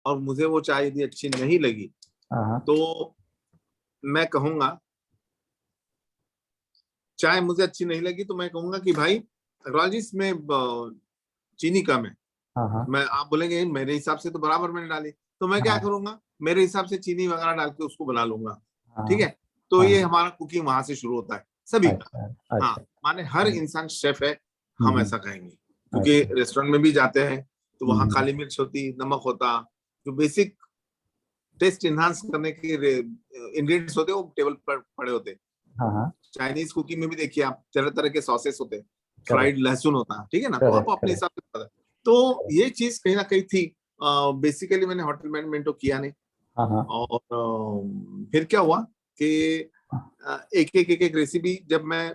और मुझे वो चाय यदि अच्छी नहीं लगी तो मैं कहूंगा, चाय मुझे अच्छी नहीं लगी तो मैं कहूंगा कि भाई अग्रवाल जी इसमें चीनी कम है। मैं आप बोलेंगे मेरे हिसाब से तो बराबर मैंने डाली, तो मैं क्या करूंगा, मेरे हिसाब से चीनी वगैरह डाल के उसको बना लूंगा। ठीक है, तो ये हमारा कुकिंग वहां से शुरू होता है सभी का। हाँ, माने हर इंसान शेफ है, हम ऐसा कहेंगे, क्योंकि रेस्टोरेंट में भी जाते हैं तो वहाँ काली मिर्च होती, नमक होता, जो बेसिक टेस्ट इनहांस करने के इंग्रेडिएंट्स होते हैं वो टेबल पर पड़े होते हैं। चाइनीज कुकिंग में भी देखिए आप, तरह तरह के सॉसेस होते हैं, फ्राइड लहसुन होता है, ठीक है ना, तो आप अपने हिसाब से पता है। तो ये चीज कहीं ना कहीं थी। बेसिकली मैंने होटल मैनेजमेंट तो किया नहीं। और फिर क्या हुआ कि एक एक रेसिपी जब मैं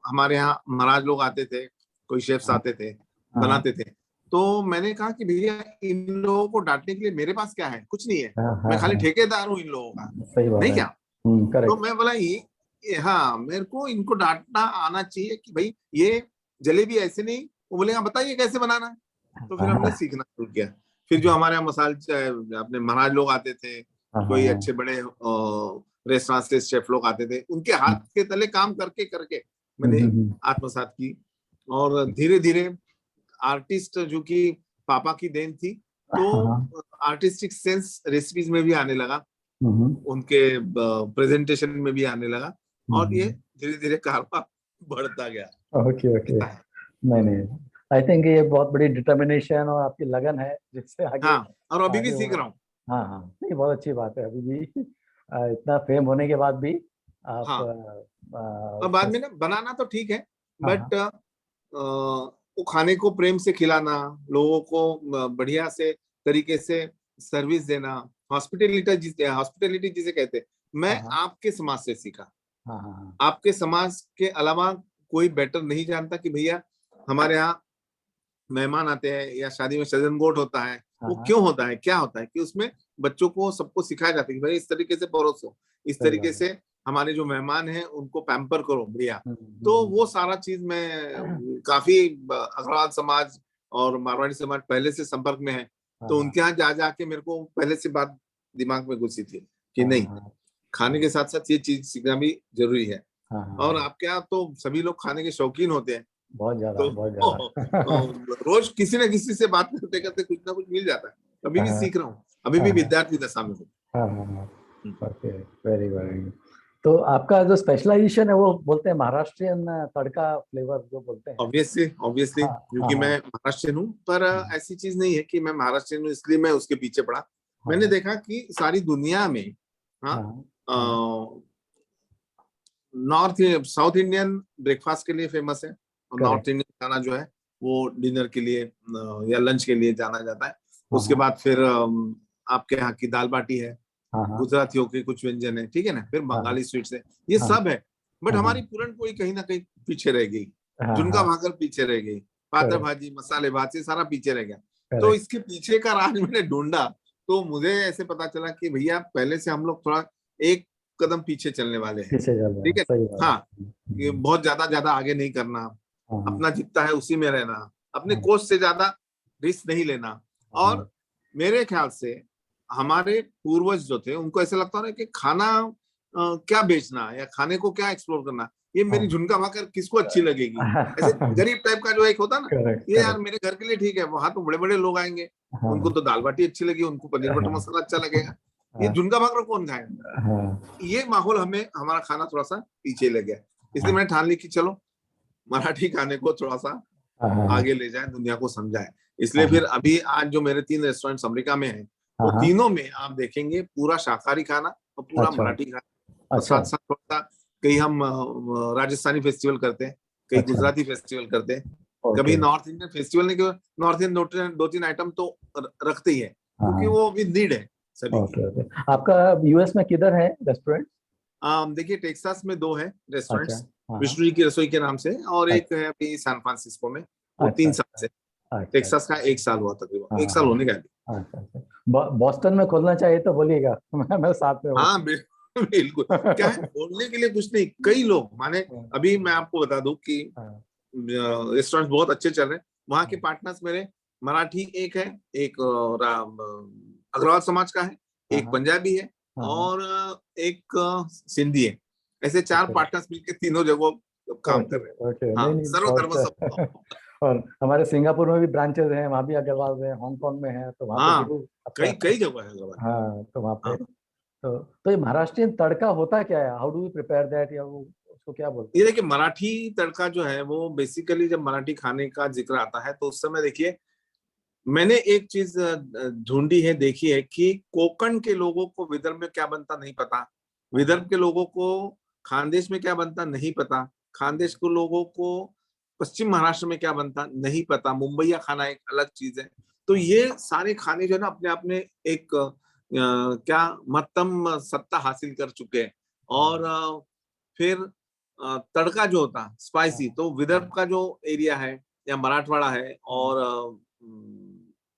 हमारे यहाँ महाराज लोग आते थे, कोई शेफ्स आते थे, बनाते थे, तो मैंने कहा कि भैया इन लोगों को डांटने के लिए मेरे पास क्या है, कुछ नहीं है, मैं खाली ठेकेदार हूँ इन लोगों का, नहीं क्या। तो मैं बोला ये हाँ, मेरे को इनको डांटना आना चाहिए कि भाई ये जलेबी ऐसे नहीं, वो बोलेगा बताइए कैसे बनाना है। तो फिर हमने सीखना शुरू किया। फिर जो हमारे यहाँ मसाले अपने महाराज लोग आते थे, कोई अच्छे बड़े रेस्टोरेंट से शेफ लोग आते थे, उनके हाथ के तले काम करके करके मैंने आत्मसात की। और धीरे धीरे आर्टिस्ट जो कि पापा की देन थी, तो आर्टिस्टिक सेंस रेसिपीज में भी आने लगा, उनके प्रेजेंटेशन में भी आने लगा, और ये धीरे धीरे कारवा बढ़ता गया। ओके ओके, नहीं आई थिंक ये बहुत बड़ी डिटर्मिनेशन और आपकी लगन है जिससे आगे। हाँ, और अभी भी सीख रहा हूँ। हाँ, नहीं बहुत अच्छी बात है, अभी भी इतना फेम होने के बाद भी आप। हाँ, और बाद में ना बनाना तो ठीक है, बट वो खाने को प्रेम से खिलाना, लोगों को बढ़िया से तरीके से सर्विस देना, हॉस्पिटैलिटी जिसे कहते हैं, मैं आपके समाज से सीखा। आपके समाज के अलावा कोई बेटर नहीं जानता कि भैया हमारे यहाँ मेहमान आते हैं या शादी में सजनगोट होता है, वो क्यों होता है, क्या होता है, कि उसमें बच्चों को सबको सिखाया जाता है कि भाई इस तरीके से परोसो, इस तरीके से हमारे जो मेहमान हैं उनको पैम्पर करो भैया। तो वो सारा चीज में काफी अग्रवाल समाज और मारवाड़ी समाज पहले से संपर्क में है, तो उनके यहाँ जा जाके मेरे को पहले से बात दिमाग में घुसी थी कि नहीं, खाने के साथ साथ ये चीज सीखना भी जरूरी है। और आपके यहाँ तो सभी लोग खाने के शौकीन होते हैं, बहुत ज्यादा, तो बहुत ज्यादा। रोज किसी न किसी से बात करते करते कुछ ना कुछ मिल जाता है। अभी भी सीख रहा हूँ, अभी भी विद्यार्थी दशा में हूँ। Okay, very very. तो आपका जो स्पेशलाइजेशन है वो बोलते हैं महाराष्ट्रियन तड़का फ्लेवर जो बोलते हैं। ऑब्वियसली क्योंकि मैं महाराष्ट्रियन हूँ, पर ऐसी चीज नहीं है कि मैं महाराष्ट्रियन हूँ इसलिए मैं उसके पीछे पड़ा। मैंने देखा कि सारी दुनिया में नॉर्थ साउथ इंडियन ब्रेकफास्ट के लिए फेमस है, और नॉर्थ इंडियन खाना जो है वो डिनर के लिए या लंच के लिए जाना जाता है। उसके बाद फिर आपके यहाँ की दाल बाटी है, गुजरातियों के कुछ व्यंजन है, ठीक है ना, फिर बंगाली स्वीट्स है, ये सब है। बट हमारी पूरन पोली कहीं ना कहीं पीछे रह गई, झुनका भाकर पीछे रह गई, पातर भाजी, मसाले भात, ये सारा पीछे रह गया। तो इसके पीछे का राज मैंने ढूंढा, तो मुझे ऐसे पता चला कि भैया पहले से हम लोग थोड़ा एक कदम पीछे चलने वाले हैं, ठीक है। हाँ, ये बहुत ज्यादा आगे नहीं करना, अपना जितना है उसी में रहना, अपने कोच से ज्यादा रिस्क नहीं लेना। और मेरे ख्याल से हमारे पूर्वज जो थे उनको ऐसा लगता है कि खाना क्या बेचना या खाने को क्या एक्सप्लोर करना, ये मेरी झुनका भाकर किसको अच्छी लगेगी, ऐसे गरीब टाइप का जो एक होता ना, ये यार मेरे घर के लिए ठीक है, वहां तो बड़े बड़े लोग आएंगे, उनको तो दाल बाटी अच्छी लगी, उनको पनीर बटर मसाला अच्छा लगेगा, ये झुनका भाकर कौन खाएगा। ये माहौल हमें, हमारा खाना थोड़ा सा पीछे ले गया, इसलिए मैंने ठान ली कि चलो मराठी खाने को थोड़ा सा आगे ले जाए, दुनिया को समझाए। इसलिए फिर अभी आज जो मेरे 3 रेस्टोरेंट्स अमेरिका में हैं, वो तीनों में आप देखेंगे पूरा शाकाहारी खाना और पूरा मराठी खाना, और साथ साथ थोड़ा सा कहीं हम राजस्थानी फेस्टिवल करते हैं, कहीं गुजराती फेस्टिवल करते हैं, कभी नॉर्थ इंडियन फेस्टिवल नहीं, नॉर्थ इंडियन 2-3 आइटम तो रखते ही है, क्योंकि वो विद नीड है सभी। आपका यूएस में किधर है रेस्टोरेंट? देखिए टेक्सास में 2 है रेस्टोरेंट्स, विष्णु जी की रसोई के नाम से, और एक है अभी सैन फ्रांसिस्को में, वो 3 साल से। टेक्सास का 1 साल हुआ तकरीबन, 1 साल होने का। बॉस्टन में खोलना चाहिए तो बोलिएगा, मैं साथ में हूँ। हाँ बिल्कुल, क्या है बोलने के लिए कुछ नहीं, कई लोग माने, अभी मैं आपको बता दूं कि रेस्टोरेंट बहुत अच्छे चल रहे हैं, वहाँ के पार्टनर्स मेरे मराठी एक है, एक अग्रवाल समाज का है, एक पंजाबी है और एक सिंधी है। ऐसे 4 पार्टनर्स मिलकर तीनों जगह काम कर रहे हैं। हाँ, सर्वधर्म समभाव। और हमारे सिंगापुर में भी ब्रांचेस हैं, वहाँ भी अग्रवाल है, हांगकांग में है, तो वहाँ पे जरूर कई जगह है अग्रवाल। हाँ, तो वहाँ पे तो ये महाराष्ट्रियन तड़का होता क्या है? How do you prepare that, या वो उसको क्या बोलते हैं? ये देखिए, मराठी तड़का जो है वो बेसिकली जब मराठी खाने का जिक्र आता है तो उस समय देखिए मैंने एक चीज ढूंढी है, देखी है कि कोंकण के लोगों को विदर्भ में क्या बनता नहीं पता, विदर्भ के लोगों को खानदेश में क्या बनता नहीं पता, खानदेश के लोगों को पश्चिम महाराष्ट्र में क्या बनता नहीं पता, मुंबईया खाना एक अलग चीज है। तो ये सारे खाने जो है ना अपने आप में एक क्या महत्तम सत्ता हासिल कर चुके हैं। और फिर तड़का जो होता स्पाइसी, तो विदर्भ का जो एरिया है या मराठवाड़ा है और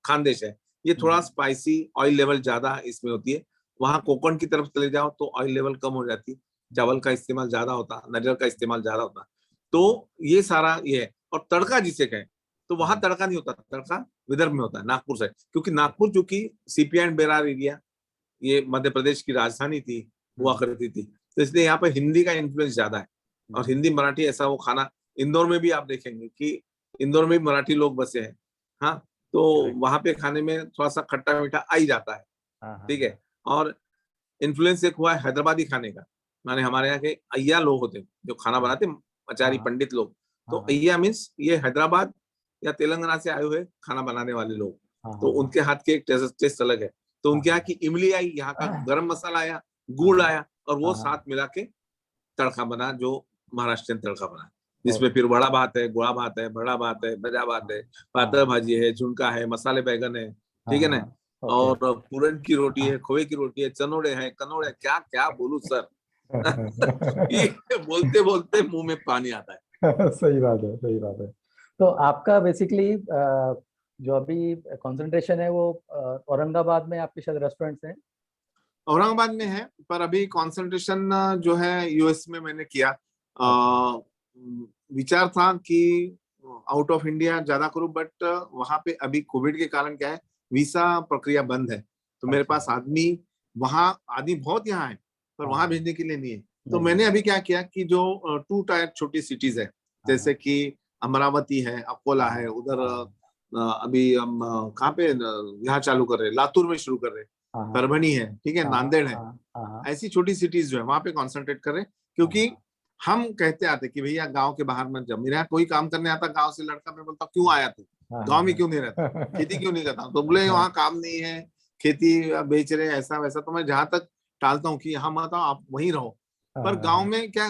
खानदेश है, ये थोड़ा स्पाइसी, ऑयल लेवल ज्यादा इसमें होती है। वहां कोंकण की तरफ चले जाओ तो ऑयल लेवल कम हो जाती, चावल का इस्तेमाल ज्यादा होता, नारियल का इस्तेमाल ज्यादा होता। तो ये सारा ये है। और तड़का जिसे कहें तो वहां तड़का नहीं होता, तड़का विदर्भ में होता है, नागपुर से, क्योंकि नागपुर चूंकि सीपीआई एंड बेरार एरिया ये मध्य प्रदेश की राजधानी थी, हुआ करती थी, तो इसलिए यहाँ पे हिंदी का इन्फ्लुएंस ज्यादा है। और हिंदी मराठी ऐसा वो खाना, इंदौर में भी आप देखेंगे कि इंदौर में भी मराठी लोग बसे हैं। हाँ, तो वहां पे खाने में थोड़ा सा खट्टा मीठा आ ही जाता है, ठीक है। और इन्फ्लुएंस एक हुआ है हैदराबादी खाने का, माने हमारे यहाँ के अय्या लोग होते हैं जो खाना बनाते, आचारी पंडित लोग, तो अय्या मीन्स ये हैदराबाद या तेलंगाना से आए हुए खाना बनाने वाले लोग, तो उनके हाथ के एक टेस्ट अलग है। तो उनके यहाँ की इमली आई, यहाँ का गरम मसाला आया, गुड़ आया, और वो साथ मिला के तड़का बना जो महाराष्ट्रियन तड़का बना, जिसमें फिर बड़ा भात है, गुड़ा भात है, बड़ा भात है, बजा भात है, पातळ भाजी है, झुणका है, मसाले बैगन है, ठीक है ना, और पूरन की रोटी है, खोए की रोटी है, चनोड़े हैं, कनोड़े, क्या क्या बोलूं सर। ये बोलते बोलते मुंह में पानी आता है। सही बात है, सही बात है। तो आपका बेसिकली जो अभी कंसंट्रेशन है वो औरंगाबाद में आपके शायद रेस्टोरेंट्स हैं? औरंगाबाद में है, पर अभी कंसंट्रेशन जो है यूएस में मैंने किया। विचार था कि आउट ऑफ इंडिया ज्यादा करूं, बट वहां पे अभी कोविड के कारण क्या है, वीसा प्रक्रिया बंद है, तो मेरे पास आदमी वहां, आदमी बहुत यहाँ है पर वहां भेजने के लिए नहीं है। तो मैंने अभी क्या किया कि जो 2 टायर छोटी सिटीज है, जैसे कि अमरावती है, अकोला है, उधर अभी हम कहाँ पे यहाँ चालू कर रहे हैं, लातूर में शुरू कर रहे हैं, परभणी है, ठीक है, नांदेड़ है, ऐसी छोटी सिटीज जो है वहां पे कॉन्सेंट्रेट कर रहे हैं। क्योंकि हम कहते आते कि भैया गांव के बाहर मत जाओ, मेरे यहाँ कोई काम करने आता गांव से लड़का, मैं बोलता क्यों आया तू, गांव में क्यों नहीं रहता, खेती क्यों नहीं करता, तो बोले वहाँ काम नहीं है, खेती बेच रहे ऐसा वैसा। तो मैं जहां तक टालता हूँ कि यहाँ मत आओ, आप वहीं रहो। पर गांव में क्या,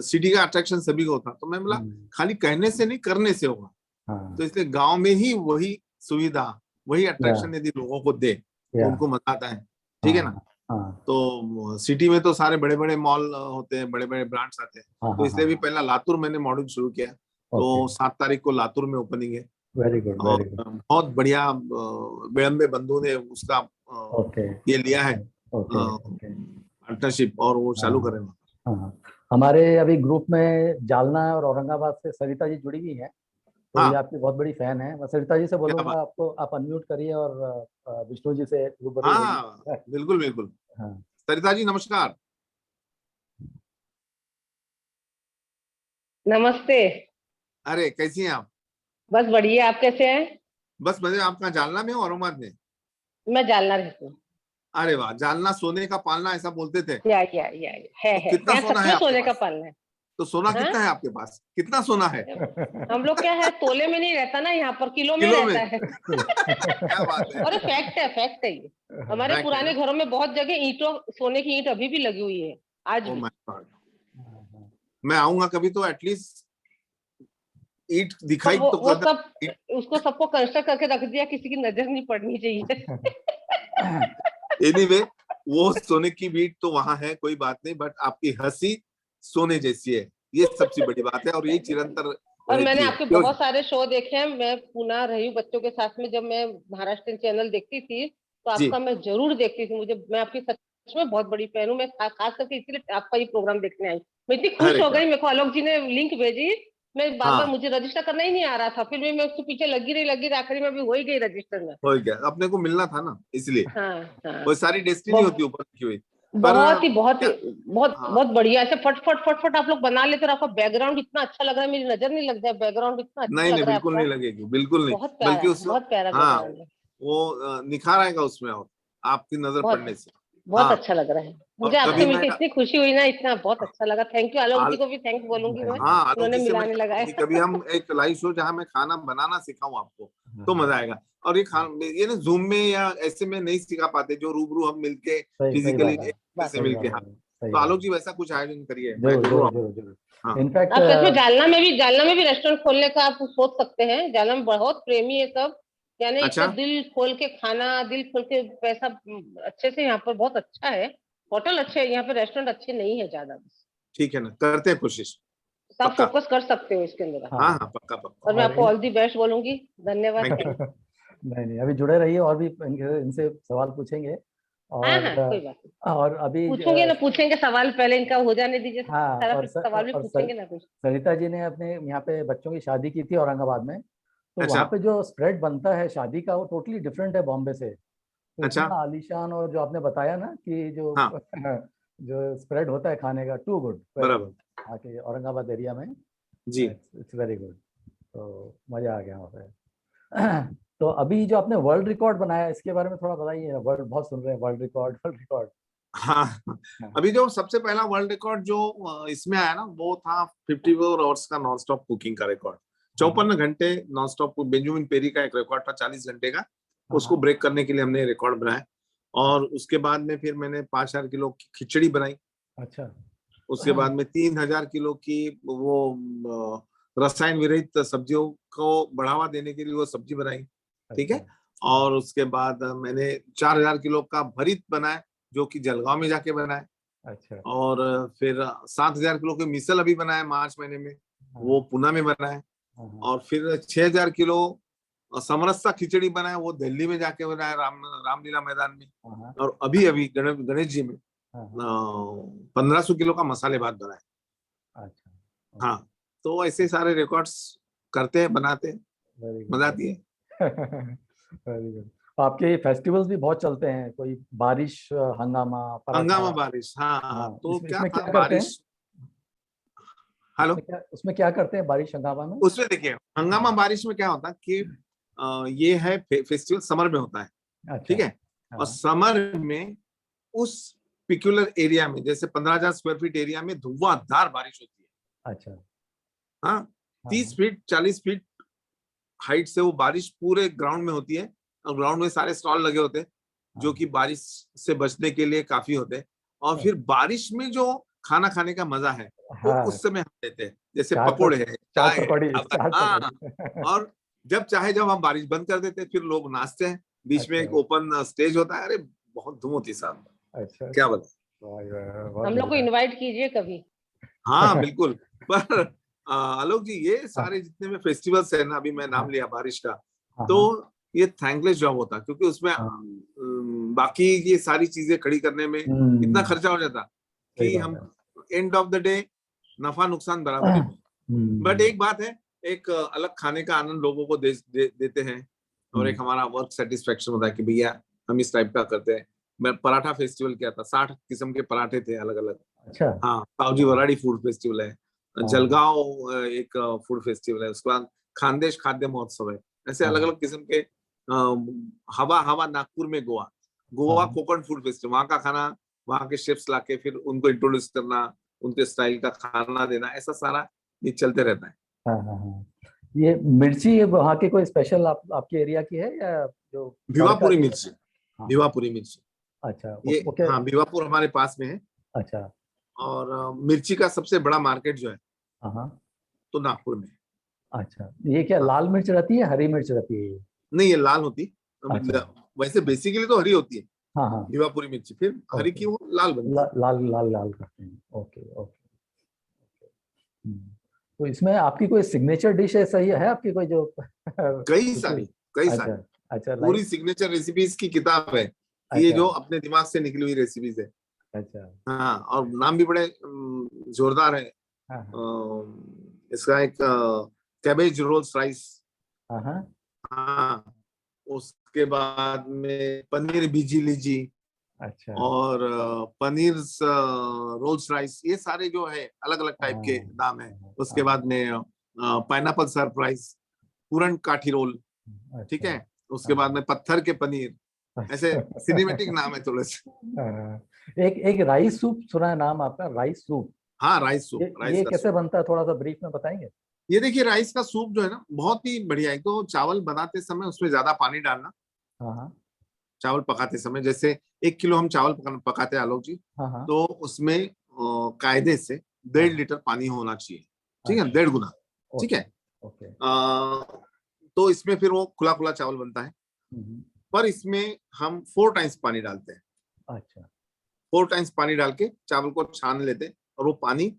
सिटी का अट्रैक्शन सभी को होता, तो मैं बोला खाली कहने से नहीं, करने से होगा। तो इसलिए गांव में ही वही सुविधा, वही अट्रैक्शन यदि लोगों को दे तो उनको मजा आता है, ठीक है ना। तो सिटी में तो सारे बड़े बड़े मॉल होते हैं, बड़े बड़े ब्रांड्स आते हैं, तो इसलिए भी पहला लातूर मैंने मॉडल शुरू किया। तो 7 तारीख को लातूर में ओपनिंग है। Very good, very good. बहुत बढ़िया विलंबे बंधु ने उसका ये लिया है पार्टनरशिप, और वो चालू करेंगे। हमारे अभी ग्रुप में जालना और औरंगाबाद से सरिता जी जुड़ी हुई है, तो ये आपकी बहुत बड़ी फैन है। मैं सरिता जी से बोलूंगा आपको, आप अनम्यूट करिए और विष्णु जी से रूबरू होइए। बिल्कुल बिल्कुल। सरिता जी नमस्कार। नमस्ते। अरे कैसी हैं आप? बस बढ़िया, आप कैसे हैं? बस मजे। आप कहाँ, जालना में हो औरंगाबाद में? मैं जालना रहती हूँ। अरे वाह, जालना सोने का पालना ऐसा बोलते थे। या है। तो कितना सोना है? सोने का पालना है। तो सोना कितना है आपके पास? कितना सोना है? हम लोग क्या है, तोले में नहीं रहता ना, यहाँ पर किलो में रहता है। क्या बात है। अरे फैक्ट है ये। हमारे पुराने घरों में बहुत जगह ईंटों, सोने की ईंट अभी भी लगी हुई है आज भी। मैं आऊंगा कभी तो एटलीस्ट ईंट दिखाई तो वो सब, उसको सबको कंस्ट्रक्ट करके रख दिया, किसी की नजर नहीं पड़नी चाहिए। एनीवे, वो सोने की ईंट तो वहां है, कोई बात नहीं, बट आपकी हंसी सोने जैसी है, ये सबसे बड़ी बात है, और यही चिरंतर। और मैंने आपके बहुत सारे शो देखे हैं, मैं पुणे रही हूँ बच्चों के साथ में, जब मैं महाराष्ट्र चैनल देखती थी तो आपका मैं जरूर देखती थी। मैं आपकी सच में बहुत बड़ी फैन हूँ। मैं खास करके इसीलिए आपका ये प्रोग्राम देखने आई। मैं इतनी खुश हो गई, मेरे को आलोक जी ने लिंक भेजी मैं बार बार मुझे रजिस्टर करना ही नहीं आ रहा था, फिर भी मैं उसके पीछे लगी रही, आखिरी में भी हो ही गई रजिस्टर में। हो गया, अपने को मिलना था ना इसलिए। हाँ। वो सारी डेस्टिनी होती है ऊपर लिखी हुई। बहुत बढ़िया, ऐसे फट आप लोग बना लेते, और आपका बैकग्राउंड इतना अच्छा लग रहा है, मेरी नजर नहीं लग रहा है, बैकग्राउंड इतना अच्छा नहीं लग रहा है बिल्कुल नहीं लगेगी, बिल्कुल नहीं, बहुत प्यारा, बल्कि उसमें बहुत प्यारा हाँ बैकग्राउंड है, वो निखार आएगा उसमें और आपकी नजर पड़ने से। बहुत अच्छा लग रहा है। मुझे आपसे मिलकर इतनी खुशी हुई ना, इतना बहुत अच्छा लगा। थैंक यू, आलोक जी को भी थैंक बोलूंगी मैं, उन्होंने मिलाने लगाया। कभी हम एक लाइव शो जहाँ मैं खाना बनाना सिखाऊं आपको, तो मजा आएगा। और ये ना जूम में या ऐसे में नहीं सिखा पाते, जो रूबरू हम मिलके फिजिकली से मिलके। हाँ, तो आलोक जी वैसा कुछ आयोजन करिए, मैं जरूर। इनफैक्ट आप सच में जालना में भी रेस्टोरेंट खोलने का आप सोच सकते हैं। जालना में बहुत प्रेमी है सब, यानी अच्छा? इतना दिल खोल के खाना, दिल खोल के पैसा अच्छे से, यहाँ पर बहुत अच्छा है, होटल अच्छे है, यहाँ पे रेस्टोरेंट अच्छे नहीं है ज्यादा। ठीक है ना, करते हैं कोशिश, तो आप फोकस कर सकते हो इसके अंदर। हाँ पक्का। और मैं आपको ऑल दी बेस्ट बोलूंगी। धन्यवाद। नहीं, अभी जुड़े रहिए, और भी इनसे सवाल पूछेंगे। और कोई बात नहीं, और अभी पूछेंगे सवाल, पहले इनका हो जाने दीजिए हाँ, सारा, सवाल भी पूछेंगे ना कुछ। सरिता जी ने अपने यहाँ पे बच्चों की शादी की थी औरंगाबाद में, तो अच्छा? वहाँ पे जो स्प्रेड बनता है शादी का, वो टोटली डिफरेंट है बॉम्बे से। तो अच्छा? इतना आलीशान, और जो आपने बताया ना कि जो जो स्प्रेड होता है खाने का, टू गुड, वेरी गुड, आके औरंगाबाद एरिया में जी, इट्स वेरी गुड। तो मजा आ गया वहाँ पे। तो अभी जो आपने वर्ल्ड रिकॉर्ड बनाया, इसके बारे में थोड़ा बताइए। वर्ल्ड बहुत सुन रहे हैं, वर्ल्ड रिकॉर्ड। हाँ, अभी जो सबसे पहला वर्ल्ड रिकॉर्ड जो इसमें आया ना, वो था 54 आवर्स का नॉन स्टॉप कुकिंग का रिकॉर्ड। 54 घंटे नॉन स्टॉप। बेंजामिन पेरी का एक रिकॉर्ड था 40 घंटे का, उसको ब्रेक करने के लिए हमने रिकॉर्ड बनाया। और उसके बाद में फिर मैंने 5000 किलो की खिचड़ी बनाई। अच्छा। उसके बाद में 3000 किलो की वो रसायन विरहित सब्जियों को बढ़ावा देने के लिए वो सब्जी बनाई। ठीक है। और उसके बाद मैंने 4000 किलो का भरित बनाया, जो कि जलगांव में जाके बनाए। अच्छा। और फिर 7000 किलो के मिसल अभी बनाए मार्च महीने में, वो पुणे में बनाए। और फिर 6000 किलो समरसा खिचड़ी बनाए, वो दिल्ली में जाके बनाए, रामलीला मैदान में। और अभी गणेश जी में 1500 किलो का मसाले भात बनाए। अच्छा। हाँ, तो ऐसे सारे रिकॉर्ड्स करते हैं, बनाते हैं, मजा आती है। Very good. आपके फेस्टिवल्स भी बहुत चलते हैं, कोई बारिश हंगामा हंगामा बारिश। हाँ, तो क्या इसमें था क्या बारिश। हेलो, उसमें क्या करते हैं बारिश हंगामा में? उसमें देखिए, हंगामा बारिश में क्या होता है कि ये है फेस्टिवल समर में होता है। अच्छा। ठीक है। और समर में उस पिक्युलर एरिया में, जैसे 15,000 स्क्वायर फीट एरिया में धुआंधार बारिश होती है। अच्छा। हाँ, 30 फीट 40 फीट हाइट से वो बारिश पूरे ग्राउंड में होती है। और ग्राउंड में सारे स्टॉल लगे होते हैं, जो कि बारिश से बचने के लिए काफी होते हैं। और फिर बारिश में जो खाना खाने का मजा है, वो उस समय हम लेते हैं, जैसे पकोड़े है, चाय है। हाँ, और जब हम बारिश बंद कर देते हैं, फिर लोग नाचते हैं, बीच में एक ओपन स्टेज होता है। अरे बहुत धूम होती साहब। अच्छा, क्या बता, हम लोग को इनवाइट कीजिए कभी। हाँ बिल्कुल। पर आलोक जी, ये सारे जितने में फेस्टिवल्स है ना, अभी मैं नाम लिया बारिश का, तो ये थैंकलेस जॉब होता है, क्योंकि उसमें बाकी ये सारी चीजें खड़ी करने में इतना खर्चा हो जाता कि हम एंड ऑफ द डे नफा नुकसान बराबरी में। बट एक बात है, एक अलग खाने का आनंद लोगों को देते हैं, और एक हमारा वर्क सेटिस्फेक्शन होता है कि भैया हम इस टाइप का करते हैं। मैं पराठा फेस्टिवल किया था, 60 किस्म के पराठे थे अलग अलग। अच्छा। हाँ, सावजी वराड़ी फूड फेस्टिवल है, जलगांव एक फूड फेस्टिवल है, उसके बाद खानदेश खाद्य महोत्सव है। ऐसे अलग अलग किस्म के हवा नागपुर में गोवा कोकण फूड फेस्टिवल, वहाँ का खाना वहाँ के शेफ्स लाके फिर उनको इंट्रोड्यूस करना, उनके स्टाइल का खाना देना, ऐसा सारा ये चलते रहता है। ये मिर्ची वहाँ की कोई स्पेशल आपके एरिया की है, या जो भिवापुरी मिर्ची? भिवापुरी मिर्ची। अच्छा। ये हाँ, भिवापुर हमारे पास में है। अच्छा। और मिर्ची का सबसे बड़ा मार्केट जो है तो नागपुर में। अच्छा, ये क्या लाल मिर्च रहती है, हरी मिर्च रहती है? नहीं, ये लाल होती। अच्छा। वैसे बेसिकली तो हरी होती है। हाँ। भिवापुरी मिर्ची, फिर हरी की वो लाल बनती है। लाल करते हैं। ओके। तो इसमें आपकी कोई सिग्नेचर डिश है, सही है आपकी कोई जो? कई सारी। अच्छा, पूरी सिग्नेचर रेसिपीज की किताब है। ये जो अपने दिमाग से निकली हुई रेसिपीज है। अच्छा। हाँ, और नाम भी बड़े जोरदार है। इसका एक कैबेज रोल्स राइस। हाँ, उसके बाद में पनीर बीजी लीजी। अच्छा। और पनीर रोल्स राइस, ये सारे जो है अलग अलग टाइप के नाम है। उसके बाद में पाइनएप्पल सरप्राइज, पूरन काठी रोल, ठीक है। उसके बाद में पत्थर के पनीर, ऐसे सिनेमेटिक नाम है थोड़े से। एक राइस सूप सुना है नाम आपका, राइस सूप? हाँ, राइस सूप। ये कैसे बनता है, थोड़ा सा ब्रीफ में बताएंगे? ये देखिए, राइस का सूप जो है ना, बहुत ही बढ़िया है। तो चावल बनाते समय उसमें ज्यादा पानी डालना। हाँ, चावल पकाते समय, जैसे 1 किलो हम चावल पकाते हैं आलोक जी, हाँ, तो उसमें कायदे से 1.5 लीटर पानी होना चाहिए, ठीक है, 1.5 गुना, ठीक है। तो इसमें फिर वो खुला खुला चावल बनता है। पर इसमें हम 4 टाइम्स पानी डालते हैं। अच्छा। 4 टाइम्स पानी डाल के चावल को छान लेते हैं, और वो पानी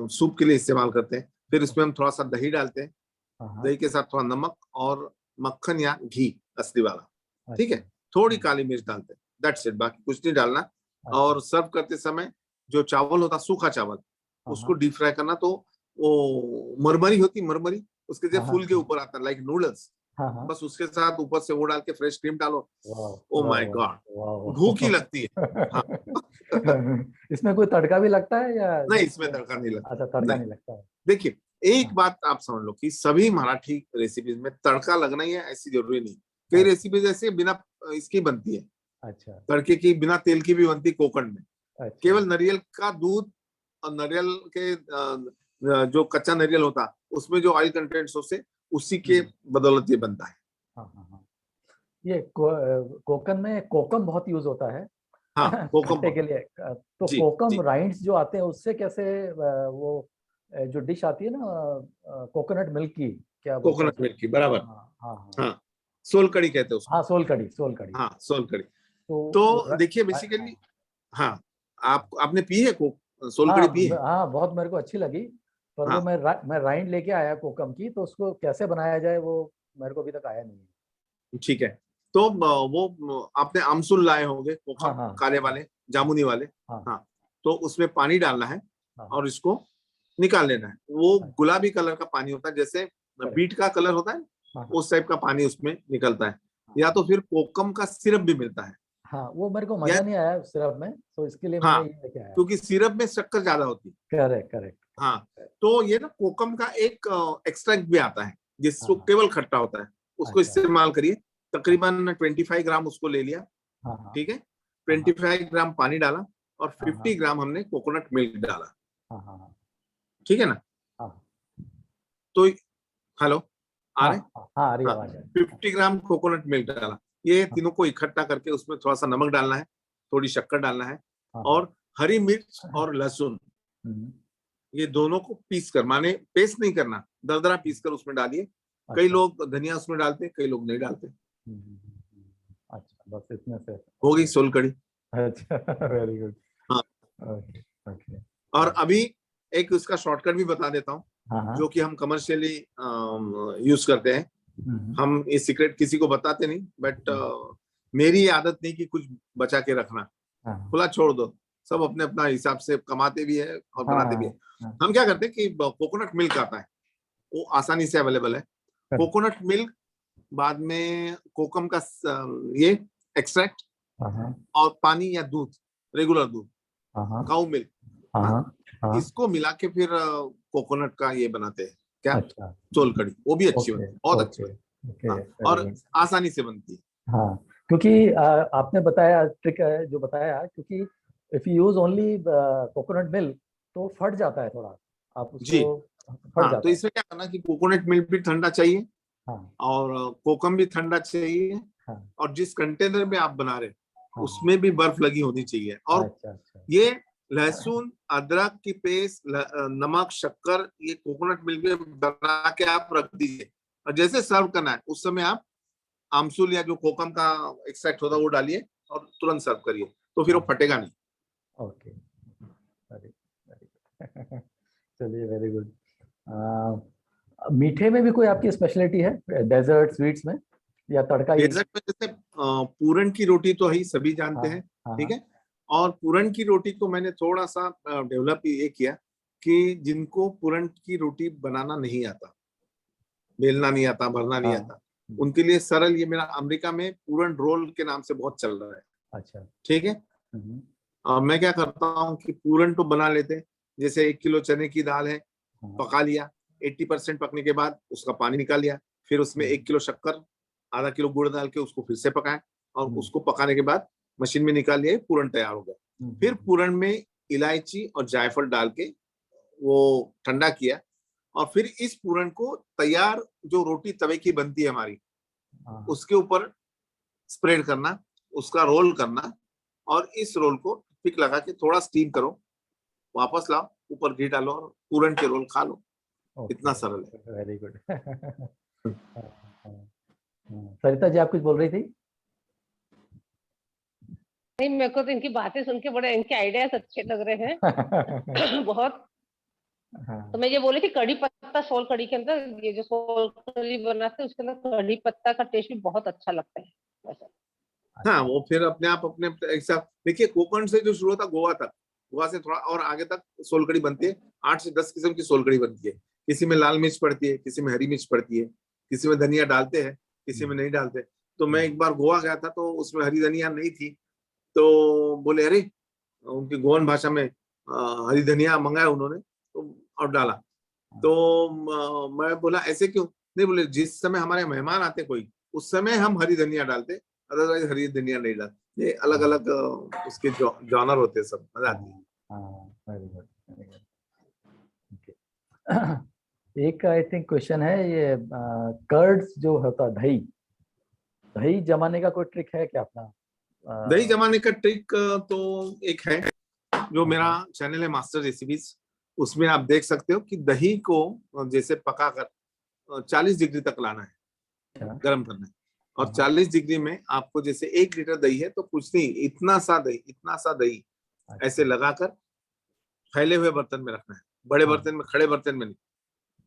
सूप के लिए इस्तेमाल करते हैं। फिर इसमें हम थोड़ा सा दही डालते हैं, दही के साथ थोड़ा नमक और मक्खन या घी असली वाला, ठीक है। थोड़ी काली मिर्च डालते हैं, दैट्स इट, बाकी कुछ नहीं डालना। और सर्व करते समय जो चावल होता, सूखा चावल, उसको डीप फ्राई करना, तो वो मरमरी होती, मरमरी उसके जैसे फूल के ऊपर आता है, लाइक नूडल्स। बस उसके साथ ऊपर से वो डाल के फ्रेश क्रीम डालो। ओ माय गॉड, भूख ही लगती है। हाँ। इसमें कोई तड़का भी लगता है या नहीं, इसमें तड़का नहीं लगता। अच्छा, तड़का नहीं लगता है। देखिए, एक बात आप समझ लो कि सभी मराठी रेसिपीज में तड़का लगना ही है ऐसी जरूरी नहीं। कई रेसिपीज ऐसे बिना इसकी बनती है, अच्छा, तड़के की, बिना तेल की भी बनती कोकण में। अच्छा। केवल नारियल का दूध और नारियल के जो कच्चा नारियल होता, उसमें जो ऑयल कंटेंट्स होते, उसी के बदौलत ये बनता है। हाँ। ये कोकन में कोकम बहुत यूज होता है। हाँ, कोकम खट्टे के लिए। तो जी, कोकम जी। राइंड्स जो आते हैं उससे कैसे वो जो डिश आती है ना, कोकोनट मिल्क की, क्या बोलते हैं? कोकोनट मिल्क की, बराबर। हाँ। हाँ, सोल कड़ी कहते हैं उसको। हाँ, सोल कड़ी। हाँ, सोल कड़ी। तो तो देखिए, बेसिकली, हाँ, आपने पी है सोल कड़ी पी है? हाँ, बहुत मेरे को अच्छी लगी। पर वो मैं राइंड लेके आया कोकम की, तो उसको कैसे बनाया जाए वो मेरे को अभी तक आया नहीं है। ठीक है। तो वो आपने आमसुल लाए होंगे, कोकम हाँ, काले वाले, जामुनी वाले। हाँ, हाँ, तो उसमें पानी डालना है हाँ, और इसको निकाल लेना है। वो गुलाबी कलर का पानी होता है, जैसे बीट का कलर होता है, उस टाइप का पानी उसमें निकलता है। या तो फिर कोकम का सिरप भी मिलता है। हाँ, वो मेरे को मजा नहीं आया सिरप में, तो इसके लिए हाँ, मैंने ये लेके आया। क्योंकि सिरप में शक्कर ज्यादा होती है। करेक्ट। हाँ, तो ये ना कोकम का एक एक्सट्रैक्ट भी आता है, जिसको केवल खट्टा होता है, उसको इस्तेमाल करिए। तकरीबन 25 ग्राम उसको ले लिया, ठीक है। 25 ग्राम पानी डाला और 50 ग्राम हमने कोकोनट मिल्क डाला, ठीक है ना। तो हेलो, आ रहे? हाँ, 50 ग्राम कोकोनट मिल्क डाला। ये तीनों को इकट्ठा करके उसमें थोड़ा सा नमक डालना है, थोड़ी शक्कर डालना है, और हरी मिर्च और लहसुन, ये दोनों को पीस कर, माने पेस्ट नहीं करना, दरदरा पीस कर उसमें डालिए। कई लोग धनिया उसमें डालते हैं, कई लोग नहीं डालते। अच्छा, बस इतने से हो गई सोल कड़ी। अच्छा, वेरी गुड। हाँ, ओके। और अभी एक उसका शॉर्टकट भी बता देता हूँ, जो कि हम कमर्शियली यूज करते हैं। हम ये सीक्रेट किसी को बताते नहीं, बट मेरी आदत नहीं कि कुछ बचा के रखना, खुला छोड़ दो, सब अपने अपना हिसाब से कमाते भी है और बनाते भी है। हम क्या करते हैं कि कोकोनट मिल्क आता है, वो आसानी से अवेलेबल है। कोकोनट मिल्क, बाद में कोकम का ये एक्सट्रैक्ट, और पानी या दूध, रेगुलर दूध, काऊ मिल्क, इसको मिला के फिर कोकोनट का ये बनाते हैं, क्या, सोल कड़ी। वो भी अच्छी बनती है, बहुत अच्छी बनती है, और आसानी से बनती है। हाँ, क्योंकि आपने बताया ट्रिक जो बताया, क्योंकि if you use only coconut milk तो फट जाता है थोड़ा, आप उसको फट जाता है। तो इसमें क्या करना कि कोकोनट मिल्क भी ठंडा चाहिए, और कोकम भी ठंडा चाहिए, और जिस कंटेनर में आप बना रहे उसमें भी बर्फ लगी होनी चाहिए। और ये लहसुन अदरक की पेस्ट, नमक, शक्कर, ये कोकोनट मिल्क में बना के आप रख दीजिए, और जैसे सर्व करना है उस समय आप आमसूल या जो कोकम का एक्सट्रैक्ट होता है वो डालिए और तुरंत सर्व करिए, तो फिर वो फटेगा नहीं। ओके, चलिए, वेरी गुड। मीठे में भी कोई आपकी स्पेशलिटी है, डेजर्ट स्वीट्स में, या तड़का? डेजर्ट में जैसे पूरन की रोटी तो ही सभी जानते हैं, ठीक है। और पूरन की रोटी को मैंने थोड़ा सा डेवलप ये किया कि जिनको पूरन की रोटी बनाना नहीं आता, बेलना नहीं आता, भरना नहीं आता, उनके लिए सरल ये मेरा अमेरिका में पूरन रोल के नाम से बहुत चल रहा है। अच्छा, ठीक है। और मैं क्या करता हूँ कि पूरन तो बना लेते हैं, जैसे 1 किलो चने की दाल है, पका लिया, 80% पकने के बाद उसका पानी निकाल लिया, फिर उसमें 1 किलो शक्कर, आधा किलो गुड़ डाल के उसको फिर से पकाएं, और उसको पकाने के बाद मशीन में निकाल लिया, पूरन तैयार हो गया। फिर पूरन में इलायची और जायफल डाल के वो ठंडा किया, और फिर इस पूरन को तैयार जो रोटी तवे की बनती है हमारी, उसके ऊपर स्प्रेड करना, उसका रोल करना, और इस रोल को पिक लगा के थोड़ा स्टीम करो, वापस लाओ, ऊपर घी डालो और पूरन के रोल खा लो। इतना सरल है। Very good. सरिता जी, आप कुछ बोल रही थी? नहीं, मेरे को तो इनकी बातें सुन के बड़े इनके आइडियाज अच्छे लग रहे हैं। बहुत। तो मैं ये बोली थी कड़ी पत्ता, सोल कड़ी के अंदर ये जो सोल कड़ी बनाते हैं उसके अंदर कड़ी पत्ता का टेस्ट भी बहुत अच्छा लगता है वैसे। हाँ, वो फिर अपने आप अपने एक साथ देखिए, कोकण से जो शुरू होता गोवा तक, गोवा से थोड़ा और आगे तक सोलकड़ी बनती है। 8 से 10 किस्म की सोलकड़ी बनती है। किसी में लाल मिर्च पड़ती है, किसी में हरी मिर्च पड़ती है, किसी में धनिया डालते हैं, किसी में नहीं डालते। तो मैं एक बार गोवा गया था, तो उसमें हरी धनिया नहीं थी, तो बोले अरे, उनकी गोवन भाषा में हरी धनिया मंगाया उन्होंने, तो और डाला। तो मैं बोला ऐसे क्यों? नहीं, बोले जिस समय हमारे मेहमान आते कोई, उस समय हम हरी धनिया डालते, अदरवाइज हरी धनिया नहीं डालते। ये अलग अलग उसके जॉनर होते हैं, सब मजा आती है। Very good, very good. एक आई थिंक क्वेश्चन है, ये कर्ड्स जो होता है, दही, दही जमाने का कोई ट्रिक है क्या अपना? दही जमाने का ट्रिक तो एक है, जो मेरा चैनल है मास्टर रेसिपीज, उसमें आप देख सकते हो कि दही को जैसे पकाकर 40 डिग्री तक लाना है, गर्म करना है, और 40 डिग्री में आपको जैसे 1 लीटर दही है तो कुछ नहीं, इतना सा दही ऐसे लगाकर फैले हुए बर्तन में रखना है, बड़े बर्तन में, खड़े बर्तन में नहीं,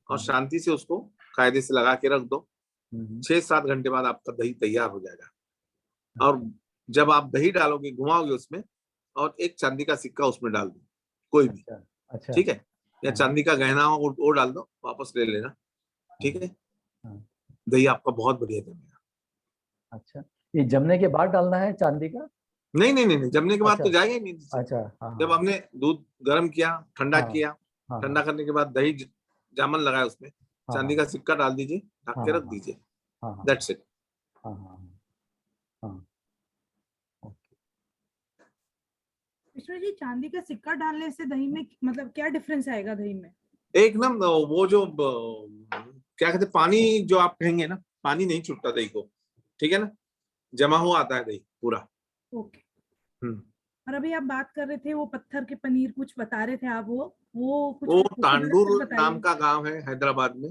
और शांति से उसको कायदे से लगा के रख दो। 6-7 घंटे बाद आपका दही तैयार हो जाएगा। और जब आप दही डालोगे, घुमाओगे उसमें, और एक चांदी का सिक्का उसमें डाल दो, कोई भी। अच्छा, ठीक है, या चांदी का गहना हो वो डाल दो, वापस ले लेना। ठीक है, दही आपका बहुत बढ़िया जमेगा। अच्छा, ये जमने के बाद डालना है चांदी का? नहीं नहीं नहीं, जमने के बाद तो जाएगा ही नहीं। अच्छा, जब हमने दूध गर्म किया, ठंडा किया, हाँ, ठंडा करने के बाद दही जामन लगाया, उसमें चांदी का सिक्का डाल दीजिए, ढक के रख दीजिए, दैट्स इट। विष्णु जी, चांदी का सिक्का डालने से दही में मतलब क्या डिफरेंस आएगा दही में? एक ना वो जो क्या कहते, पानी जो आप कहेंगे ना, पानी नहीं छूटता दही को, ठीक है ना, जमा हुआ आता है दही पूरा। ओके। और अभी आप बात कर रहे थे वो पत्थर के पनीर, कुछ बता रहे थे आप, वो कुछ वो तांडूर नाम का गांव है हैदराबाद में,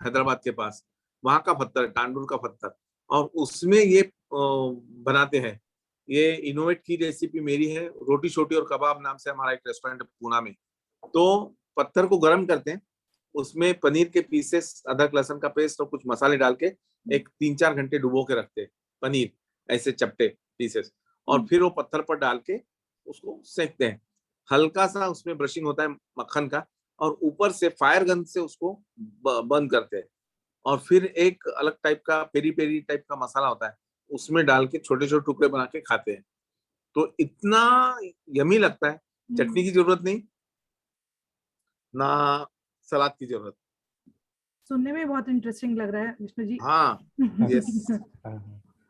हैदराबाद के पास, वहां का पत्थर, तांडूर का पत्थर, और उसमें ये बनाते हैं। ये इनोवेट की रेसिपी मेरी है। रोटी छोटी और कबाब नाम से हमारा एक रेस्टोरेंट है पूना में। तो पत्थर को गर्म करते हैं, उसमें पनीर के पीसेस, अदरक लहसुन का पेस्ट और कुछ मसाले डाल के एक 3-4 घंटे डुबो के रखते हैं पनीर, ऐसे चपटे पीसेस, और फिर वो पत्थर पर डाल के उसको सेकते हैं। हल्का सा उसमें ब्रशिंग होता है मक्खन का, और ऊपर से फायर गन से उसको बंद करते हैं, और फिर एक अलग टाइप का पेरी पेरी टाइप का मसाला होता है, उसमें डाल के छोटे छोटे टुकड़े बना के खाते हैं। तो इतना यमी लगता है, चटनी की जरूरत नहीं, ना सलाद की जरूरत। सुनने में बहुत इंटरेस्टिंग लग रहा है विष्णु जी। हाँ, यस।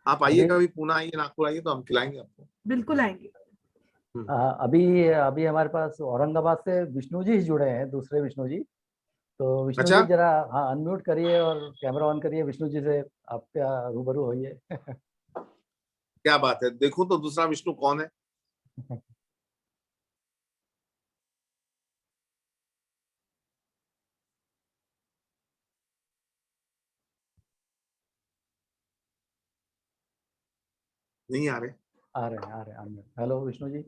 आप आइए कभी, पूना आइए, नागपुर आइए, तो हम खिलाएंगे आपको। बिल्कुल आएंगे। अभी अभी हमारे पास औरंगाबाद से विष्णु जी जुड़े हैं, दूसरे विष्णु जी। तो विष्णु अच्छा? जी जरा, हाँ, अनम्यूट करिए और कैमरा ऑन करिए, विष्णु जी से आप क्या रूबरू होइए। क्या बात है, देखूं तो दूसरा विष्णु कौन है। नहीं आ रहे। आ रहे हैं। हेलो विष्णु जी।